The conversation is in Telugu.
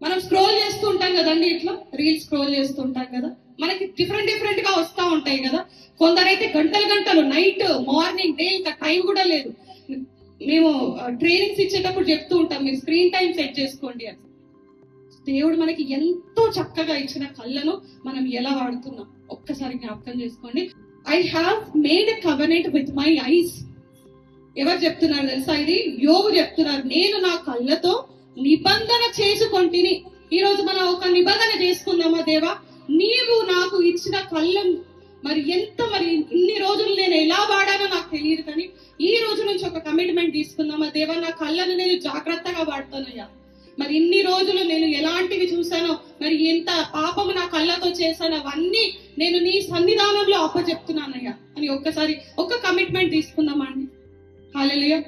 మనం స్క్రోల్ చేస్తూ ఉంటాం కదండి, ఇట్లా రీల్స్ స్క్రోల్ చేస్తూ ఉంటాం కదా, మనకి డిఫరెంట్ గా వస్తూ ఉంటాయి కదా. కొందరైతే గంటలు గంటలు, నైట్ మార్నింగ్ డే, ఇంకా టైం కూడా లేదు. మేము ట్రైనింగ్స్ ఇచ్చేటప్పుడు చెప్తూ ఉంటాం, మీరు స్క్రీన్ టైం సెట్ చేసుకోండి అని. దేవుడు మనకి ఎంతో చక్కగా ఇచ్చిన కళ్ళను మనం ఎలా వాడుతున్నాం ఒక్కసారి జ్ఞాపకం చేసుకోండి. I have made a covenant with my eyes. ఎవరు చెప్తున్నారు తెలుసా? ఇది యోబు చెప్తున్నారు. నేను నా కళ్ళతో నిబంధన చేసుకొంటిని. ఈ రోజు మనం ఒక నిబంధన చేసుకుందామా? దేవా, నీవు నాకు ఇచ్చిన కళ్ళను మరి ఇన్ని రోజులు నేను ఎలా వాడానో నాకు తెలియదు, కానీ ఈ రోజు నుంచి ఒక కమిట్మెంట్ తీసుకుందామా? దేవా, నా కళ్ళను నేను జాగ్రత్తగా వాడతానయ్యా. మరి ఇన్ని రోజులు నేను ఎలాంటివి చూసానో, మరి ఎంత పాపము నా కళ్ళతో చేశానో, అవన్నీ నేను నీ సన్నిధానంలో అప్పచెప్తున్నానయ్యా అని ఒక్కసారి ఒక కమిట్మెంట్ తీసుకుందామా అండి. హల్లెలూయా.